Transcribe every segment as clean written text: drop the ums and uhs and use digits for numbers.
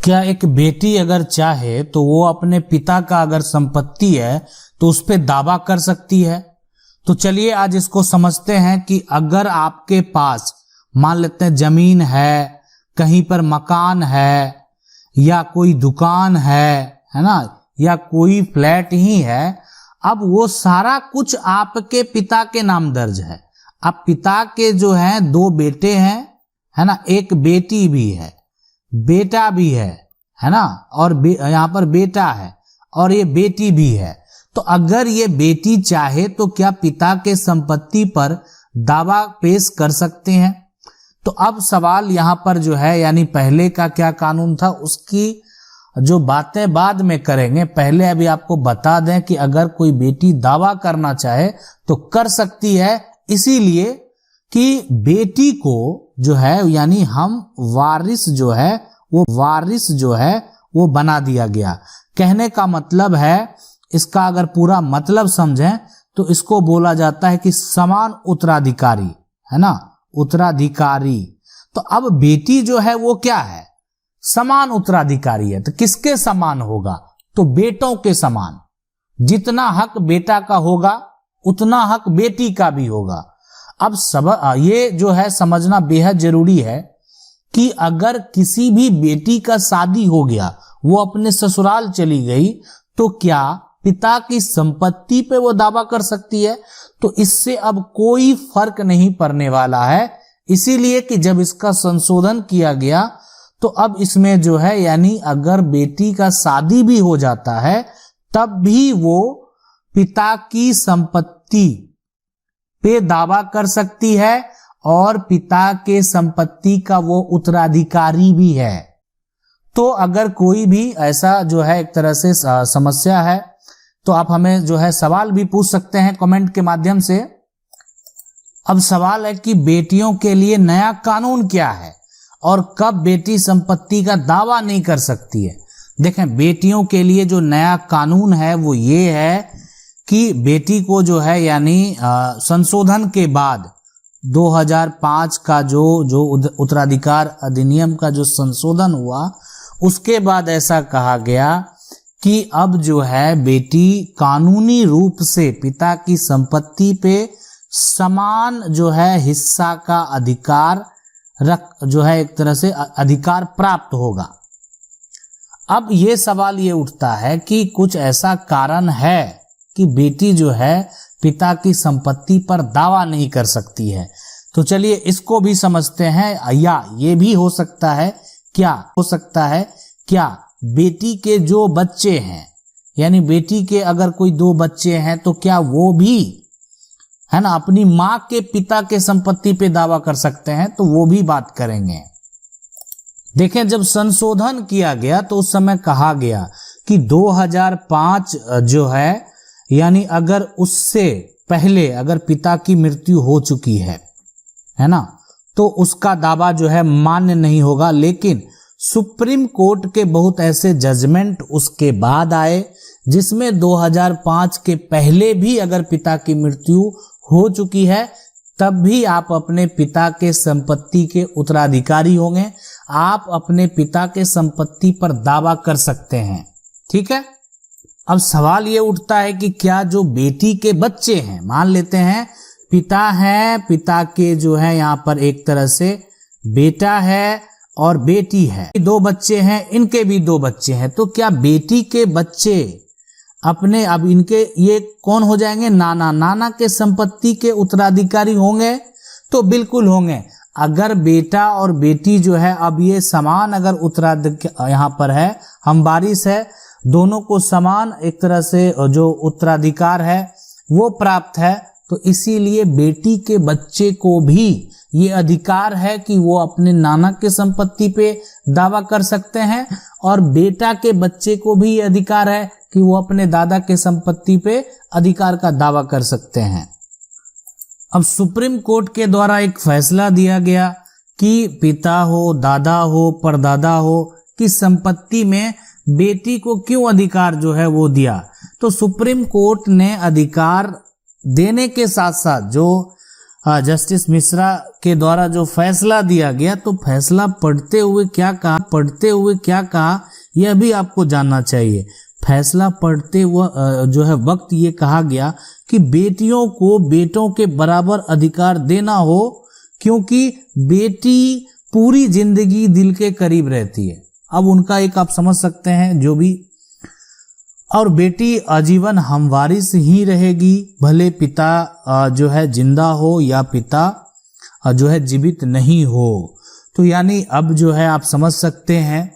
क्या एक बेटी अगर चाहे तो वो अपने पिता का अगर संपत्ति है तो उस पे दावा कर सकती है? तो चलिए आज इसको समझते हैं कि अगर आपके पास मान लेते हैं जमीन है, कहीं पर मकान है या कोई दुकान है ना, या कोई फ्लैट ही है, अब वो सारा कुछ आपके पिता के नाम दर्ज है। अब पिता के जो है 2 बेटे हैं, है ना, एक बेटी भी है, बेटा भी है ना, और यहाँ पर बेटा है और ये बेटी भी है। तो अगर ये बेटी चाहे तो क्या पिता के संपत्ति पर दावा पेश कर सकते हैं? तो अब सवाल यहाँ पर जो है, यानी पहले का क्या कानून था उसकी जो बातें बाद में करेंगे, पहले अभी आपको बता दें कि अगर कोई बेटी दावा करना चाहे तो कर सकती है, इसीलिए कि बेटी को जो है यानी हम वारिस जो है वो बना दिया गया। कहने का मतलब है, इसका अगर पूरा मतलब समझें तो इसको बोला जाता है कि समान उत्तराधिकारी, है ना, उत्तराधिकारी। तो अब बेटी जो है वो क्या है? समान उत्तराधिकारी है। तो किसके समान होगा? तो बेटों के समान। जितना हक बेटा का होगा उतना हक बेटी का भी होगा। अब ये जो है समझना बेहद जरूरी है कि अगर किसी भी बेटी का शादी हो गया, वो अपने ससुराल चली गई, तो क्या पिता की संपत्ति पे वो दावा कर सकती है? तो इससे अब कोई फर्क नहीं पड़ने वाला है, इसीलिए कि जब इसका संशोधन किया गया तो अब इसमें जो है यानी अगर बेटी का शादी भी हो जाता है तब भी वो पिता की संपत्ति पे दावा कर सकती है और पिता के संपत्ति का वो उत्तराधिकारी भी है। तो अगर कोई भी ऐसा जो है एक तरह से समस्या है तो आप हमें जो है सवाल भी पूछ सकते हैं कमेंट के माध्यम से। अब सवाल है कि बेटियों के लिए नया कानून क्या है और कब बेटी संपत्ति का दावा नहीं कर सकती है। देखें, बेटियों के लिए जो नया कानून है वो ये है कि बेटी को जो है यानी संशोधन के बाद 2005 का जो उत्तराधिकार अधिनियम का जो संशोधन हुआ, उसके बाद ऐसा कहा गया कि अब जो है बेटी कानूनी रूप से पिता की संपत्ति पे समान जो है हिस्सा का अधिकार जो है एक तरह से अधिकार प्राप्त होगा। अब ये सवाल ये उठता है कि कुछ ऐसा कारण है कि बेटी जो है पिता की संपत्ति पर दावा नहीं कर सकती है। तो चलिए इसको भी समझते हैं। या ये भी हो सकता है क्या बेटी के जो बच्चे हैं, यानी बेटी के अगर कोई 2 बच्चे हैं तो क्या वो भी, है ना, अपनी मां के पिता के संपत्ति पे दावा कर सकते हैं? तो वो भी बात करेंगे। देखें, जब संशोधन किया गया तो उस समय कहा गया कि 2005 जो है यानी अगर उससे पहले अगर पिता की मृत्यु हो चुकी है ना, तो उसका दावा जो है मान्य नहीं होगा। लेकिन सुप्रीम कोर्ट के बहुत ऐसे जजमेंट उसके बाद आए जिसमें 2005 के पहले भी अगर पिता की मृत्यु हो चुकी है तब भी आप अपने पिता के संपत्ति के उत्तराधिकारी होंगे, आप अपने पिता के संपत्ति पर दावा कर सकते हैं। ठीक है। अब सवाल ये उठता है कि क्या जो बेटी के बच्चे हैं, मान लेते हैं पिता है, पिता के जो है यहाँ पर एक तरह से बेटा है और बेटी है, 2 बच्चे हैं, इनके भी 2 बच्चे हैं, तो क्या बेटी के बच्चे अपने, अब इनके ये कौन हो जाएंगे? नाना के संपत्ति के उत्तराधिकारी होंगे? तो बिल्कुल होंगे। अगर बेटा और बेटी जो है अब ये समान अगर उत्तराधिकार यहाँ पर है, हम वारिस है, दोनों को समान एक तरह से जो उत्तराधिकार है वो प्राप्त है, तो इसीलिए बेटी के बच्चे को भी ये अधिकार है कि वो अपने नाना के संपत्ति पे दावा कर सकते हैं और बेटा के बच्चे को भी ये अधिकार है कि वो अपने दादा के संपत्ति पे अधिकार का दावा कर सकते हैं। अब सुप्रीम कोर्ट के द्वारा एक फैसला दिया गया कि पिता हो, दादा हो, परदादा हो की संपत्ति में बेटी को क्यों अधिकार जो है वो दिया। तो सुप्रीम कोर्ट ने अधिकार देने के साथ साथ जो जस्टिस मिश्रा के द्वारा जो फैसला दिया गया, तो फैसला पढ़ते हुए क्या कहा यह भी आपको जानना चाहिए। फैसला पढ़ते हुए जो है वक्त ये कहा गया कि बेटियों को बेटों के बराबर अधिकार देना हो, क्योंकि बेटी पूरी जिंदगी दिल के करीब रहती है। अब उनका एक आप समझ सकते हैं जो भी, और बेटी आजीवन हमवारिस ही रहेगी, भले पिता जो है जिंदा हो या पिता जो है जीवित नहीं हो। तो यानी अब जो है आप समझ सकते हैं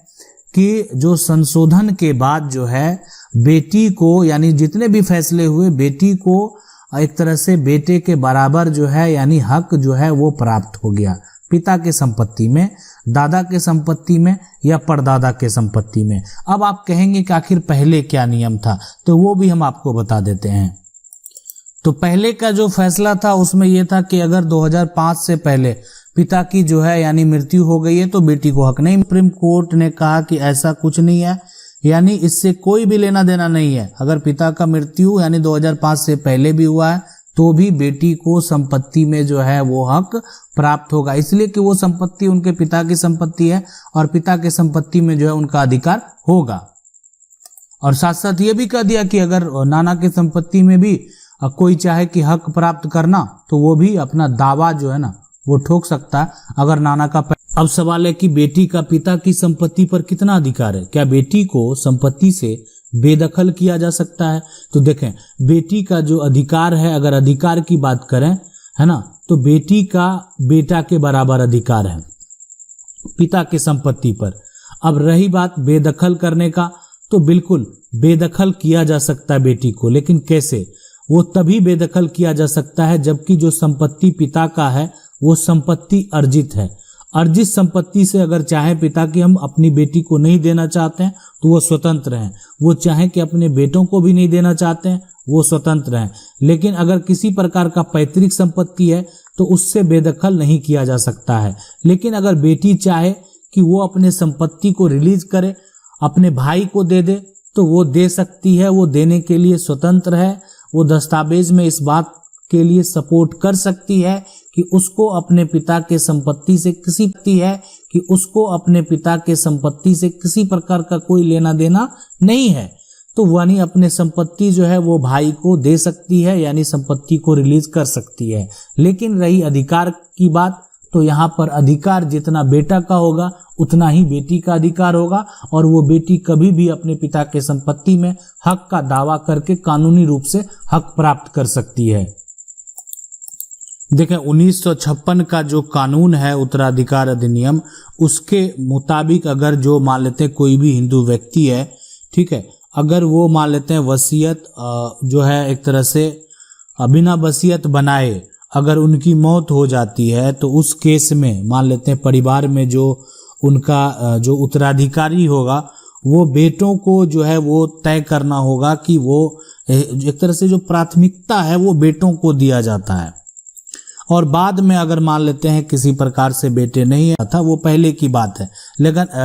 कि जो संशोधन के बाद जो है बेटी को, यानी जितने भी फैसले हुए, बेटी को एक तरह से बेटे के बराबर जो है यानी हक जो है वो प्राप्त हो गया, पिता के संपत्ति में, दादा के संपत्ति में या परदादा के संपत्ति में। अब आप कहेंगे कि आखिर पहले क्या नियम था, तो वो भी हम आपको बता देते हैं। तो पहले का जो फैसला था उसमें यह था कि अगर 2005 से पहले पिता की जो है यानी मृत्यु हो गई है तो बेटी को हक नहीं। सुप्रीम कोर्ट ने कहा कि ऐसा कुछ नहीं है, यानी इससे कोई भी लेना देना नहीं है। अगर पिता का मृत्यु यानी 2005 से पहले भी हुआ है तो भी बेटी को संपत्ति में जो है वो हक प्राप्त होगा, इसलिए कि वो संपत्ति उनके पिता की संपत्ति है और पिता की संपत्ति में जो है उनका अधिकार होगा। और साथ साथ ये भी कह दिया कि अगर नाना की संपत्ति में भी कोई चाहे कि हक प्राप्त करना तो वो भी अपना दावा जो है ना वो ठोक सकता है अगर नाना का। अब सवाल है कि बेटी का पिता की संपत्ति पर कितना अधिकार है, क्या बेटी को संपत्ति से बेदखल किया जा सकता है? तो देखें, बेटी का जो अधिकार है, अगर अधिकार की बात करें है ना, तो बेटी का बेटा के बराबर अधिकार है पिता की संपत्ति पर। अब रही बात बेदखल करने का, तो बिल्कुल बेदखल किया जा सकता है बेटी को, लेकिन कैसे? वो तभी बेदखल किया जा सकता है जबकि जो संपत्ति पिता का है वो संपत्ति अर्जित है। अर्जित संपत्ति से अगर चाहे पिता कि हम अपनी बेटी को नहीं देना चाहते हैं तो वो स्वतंत्र हैं, वो चाहे कि अपने बेटों को भी नहीं देना चाहते हैं वो स्वतंत्र हैं। लेकिन अगर किसी प्रकार का पैतृक संपत्ति है तो उससे बेदखल नहीं किया जा सकता है। लेकिन अगर बेटी चाहे कि वो अपने संपत्ति को रिलीज करे, अपने भाई को दे दे, तो वो दे सकती है, वो देने के लिए स्वतंत्र है। वो दस्तावेज में इस बात के लिए सपोर्ट कर सकती है कि उसको अपने पिता के संपत्ति से किसी प्रकार का कोई लेना देना नहीं है, तो यानी अपने संपत्ति जो है वो भाई को दे सकती है, यानी संपत्ति को रिलीज कर सकती है। लेकिन रही अधिकार की बात, तो यहाँ पर अधिकार जितना बेटा का होगा उतना ही बेटी का अधिकार होगा, और वो बेटी कभी भी अपने पिता के संपत्ति में हक का दावा करके कानूनी रूप से हक प्राप्त कर सकती है। देखें, 1956 का जो कानून है उत्तराधिकार अधिनियम, उसके मुताबिक अगर जो मान लेते हैं कोई भी हिंदू व्यक्ति है, ठीक है, अगर वो मान लेते हैं वसीयत जो है एक तरह से बिना वसीयत बनाए अगर उनकी मौत हो जाती है, तो उस केस में मान लेते हैं परिवार में जो उनका जो उत्तराधिकारी होगा वो बेटों को जो है वो तय करना होगा कि वो एक तरह से जो प्राथमिकता है वो बेटों को दिया जाता है। और बाद में अगर मान लेते हैं किसी प्रकार से बेटे नहीं था, वो पहले की बात है।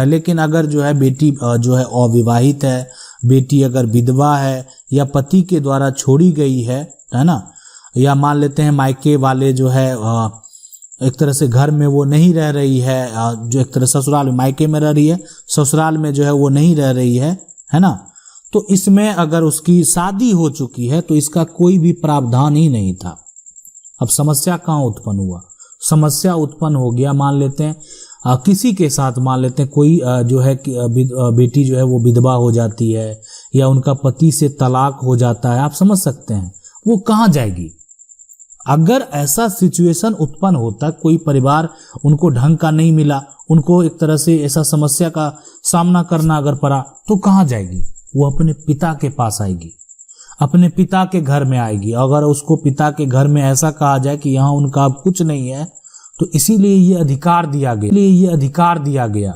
लेकिन अगर जो है बेटी जो है अविवाहित है, बेटी अगर विधवा है या पति के द्वारा छोड़ी गई है ना, या मान लेते हैं मायके वाले जो है एक तरह से घर में वो नहीं रह रही है, जो एक तरह ससुराल में मायके में रह रही है, ससुराल में जो है वो नहीं रह रही है ना, तो इसमें अगर उसकी शादी हो चुकी है तो इसका कोई भी प्रावधान ही नहीं था। अब समस्या कहाँ उत्पन्न हुआ? समस्या उत्पन्न हो गया, मान लेते हैं किसी के साथ मान लेते हैं कोई जो है बेटी जो है वो विधवा हो जाती है या उनका पति से तलाक हो जाता है, आप समझ सकते हैं वो कहाँ जाएगी? अगर ऐसा सिचुएशन उत्पन्न होता, कोई परिवार उनको ढंग का नहीं मिला, उनको एक तरह से ऐसा समस्या का सामना करना अगर पड़ा, तो कहाँ जाएगी? वो अपने पिता के पास आएगी, अपने पिता के घर में आएगी। अगर उसको पिता के घर में ऐसा कहा जाए कि यहाँ उनका अब कुछ नहीं है, तो इसीलिए ये अधिकार दिया गया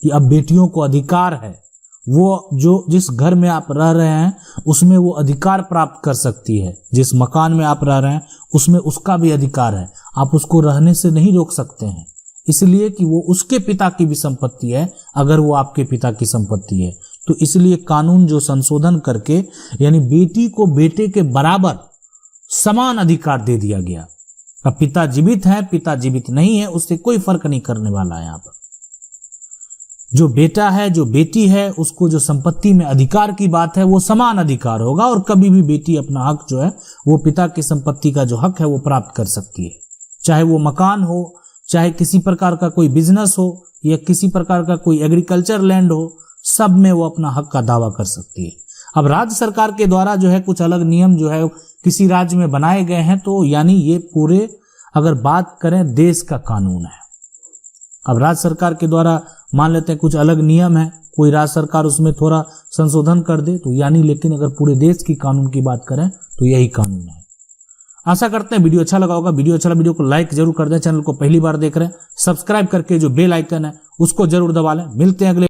कि अब बेटियों को अधिकार है, वो जो जिस घर में आप रह रहे हैं उसमें वो अधिकार प्राप्त कर सकती है, जिस मकान में आप रह रहे हैं उसमें उसका भी अधिकार है, आप उसको रहने से नहीं रोक सकते हैं, इसलिए कि वो उसके पिता की भी संपत्ति है अगर वो आपके पिता की संपत्ति है। तो इसलिए कानून जो संशोधन करके यानी बेटी को बेटे के बराबर समान अधिकार दे दिया गया। अब पिता जीवित है, पिता जीवित नहीं है, उससे कोई फर्क नहीं करने वाला है। यहाँ पर जो बेटा है, जो बेटी है, उसको जो संपत्ति में अधिकार की बात है वो समान अधिकार होगा, और कभी भी बेटी अपना हक जो है वो पिता की संपत्ति का जो हक है वो प्राप्त कर सकती है। चाहे वो मकान हो, चाहे किसी प्रकार का कोई बिजनेस हो, या किसी प्रकार का कोई एग्रीकल्चर लैंड हो, सब में वो अपना हक का दावा कर सकती है। अब राज्य सरकार के द्वारा जो है कुछ अलग नियम जो है किसी राज्य में बनाए गए हैं, तो यानी ये पूरे अगर बात करें देश का कानून है। अब राज्य सरकार के द्वारा मान लेते हैं कुछ अलग नियम है, कोई राज्य सरकार उसमें थोड़ा संशोधन कर दे तो यानी, लेकिन अगर पूरे देश की कानून की बात करें तो यही कानून है। आशा करते हैं वीडियो अच्छा लगा होगा। वीडियो अच्छा लगा वीडियो को लाइक जरूर कर दें। चैनल को पहली बार देख रहे हैं सब्सक्राइब करके जो बेल आइकन है उसको जरूर दबा लें। मिलते हैं अगले